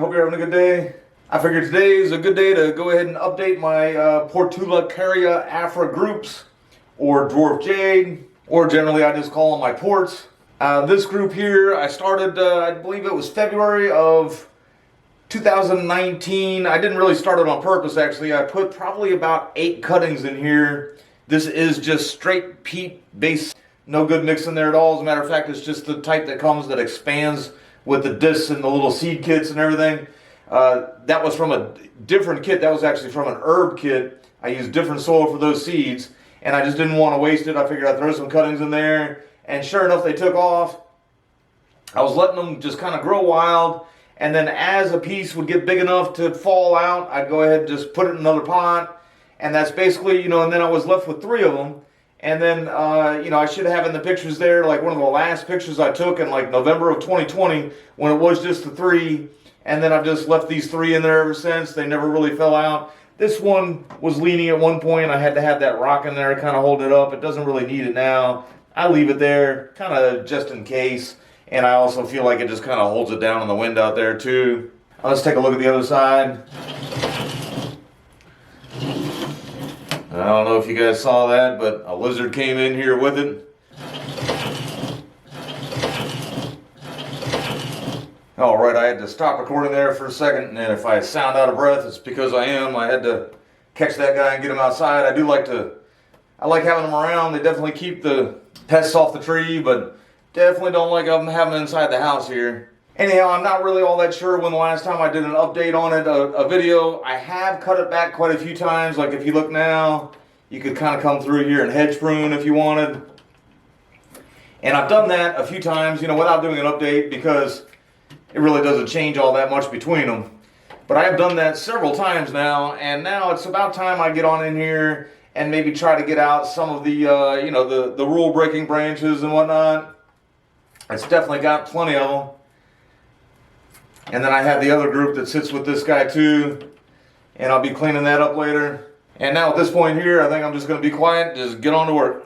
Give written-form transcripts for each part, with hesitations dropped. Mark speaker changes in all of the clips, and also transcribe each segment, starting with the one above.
Speaker 1: Hope you're having a good day. I figured today is a good day to go ahead and update my Portulacaria Afra Groups, or Dwarf Jade, or generally I just call them my ports. This group here, I started, I believe it was February of 2019. I didn't really start it on purpose, actually. I put probably about 8 cuttings in here. This is just straight peat base, no good mix in there at all. As a matter of fact, it's just the type that comes that expands with the discs and the little seed kits and everything. That was from a different kit. That was actually from an herb kit. I used different soil for those seeds, and I just didn't want to waste it. I figured I'd throw some cuttings in there, and sure enough, they took off. I was letting them just kind of grow wild, and then as a piece would get big enough to fall out, I'd go ahead and just put it in another pot, and that's basically, you know, and then I was left with 3 of them. And then, you know, I should have in the pictures there, like one of the last pictures I took in like November of 2020, when it was just the 3. And then I've just left these 3 in there ever since. They never really fell out. This one was leaning at one point. I had to have that rock in there to kind of hold it up. It doesn't really need it now. I leave it there kind of just in case. And I also feel like it just kind of holds it down in the wind out there too. Let's take a look at the other side. I don't know if you guys saw that, but a lizard came in here with it. Alright, I had to stop recording there for a second, and if I sound out of breath, it's because I am. I had to catch that guy and get him outside. I like having them around. They definitely keep the pests off the tree, but definitely don't like having them inside the house here. Anyhow, I'm not really all that sure when the last time I did an update on it, a video. I have cut it back quite a few times. Like if you look now, you could kind of come through here and hedge prune if you wanted. And I've done that a few times, you know, without doing an update because it really doesn't change all that much between them. But I have done that several times now, and now it's about time I get on in here and maybe try to get out some of the, you know, the rule-breaking branches and whatnot. It's definitely got plenty of them. And then I have the other group that sits with this guy too, and I'll be cleaning that up later. And now at this point here, I think I'm just going to be quiet, just get on to work.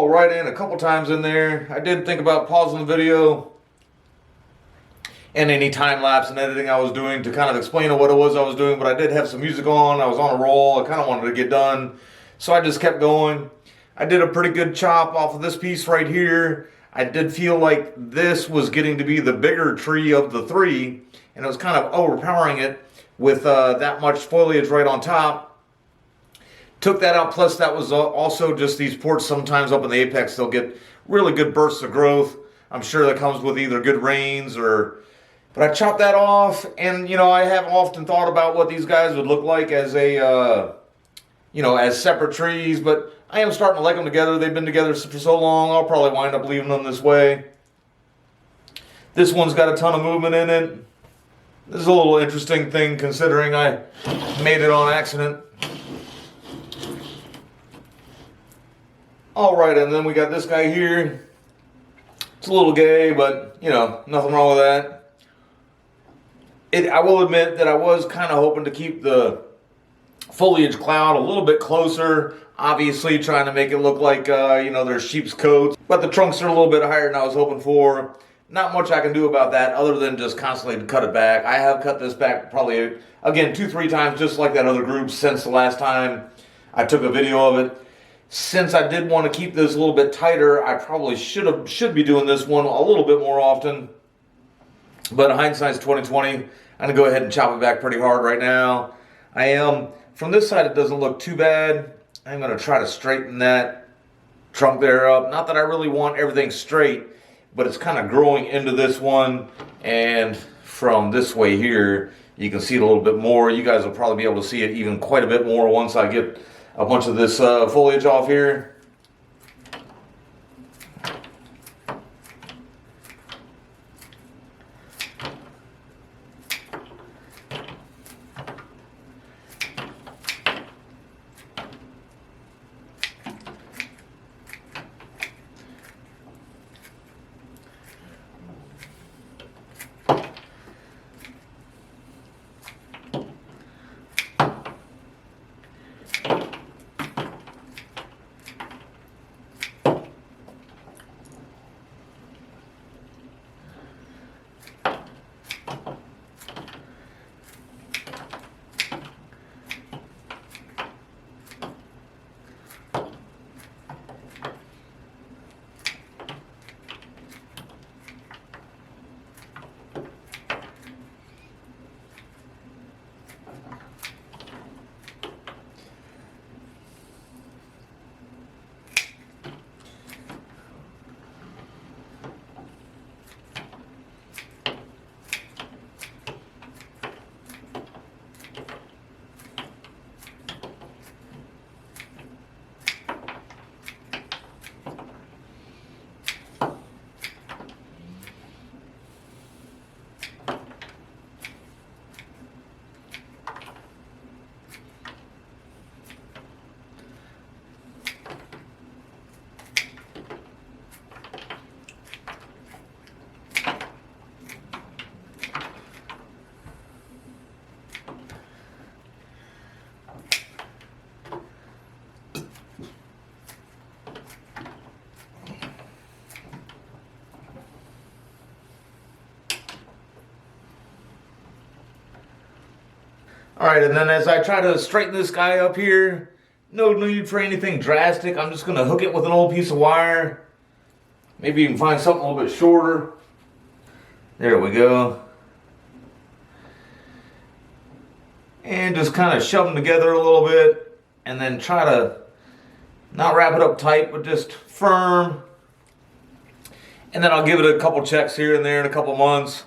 Speaker 1: fall right in a couple times in there. I did think about pausing the video and any time lapse and editing I was doing to kind of explain what it was I was doing, but I did have some music on. I was on a roll. I kind of wanted to get done, so I just kept going. I did a pretty good chop off of this piece right here. I did feel like this was getting to be the bigger tree of the three, and it was kind of overpowering it with that much foliage right on top. Took that out, plus that was also just these ports sometimes up in the apex, they'll get really good bursts of growth. I'm sure that comes with either good rains or... But I chopped that off, and you know, I have often thought about what these guys would look like as a, you know, as separate trees, but I am starting to like them together. They've been together for so long, I'll probably wind up leaving them this way. This one's got a ton of movement in it. This is a little interesting thing considering I made it on accident. Alright, and then we got this guy here. It's a little gay, but, you know, nothing wrong with that. I will admit that I was kind of hoping to keep the foliage cloud a little bit closer. Obviously, trying to make it look like, you know, there's sheep's coats. But the trunks are a little bit higher than I was hoping for. Not much I can do about that other than just constantly cut it back. I have cut this back probably, again, 2-3 times, just like that other group since the last time I took a video of it. Since I did want to keep this a little bit tighter, I probably should be doing this one a little bit more often. But hindsight's 2020. I'm gonna go ahead and chop it back pretty hard right now. I am from this side. It doesn't look too bad. I'm gonna try to straighten that trunk there up. Not that I really want everything straight, but it's kind of growing into this one, and from this way here, you can see it a little bit more. You guys will probably be able to see it even quite a bit more once I get a bunch of this foliage off here. Alright, and then as I try to straighten this guy up here, no need for anything drastic. I'm just going to hook it with an old piece of wire. Maybe you can find something a little bit shorter. There we go. And just kind of shove them together a little bit. And then try to not wrap it up tight, but just firm. And then I'll give it a couple checks here and there in a couple months.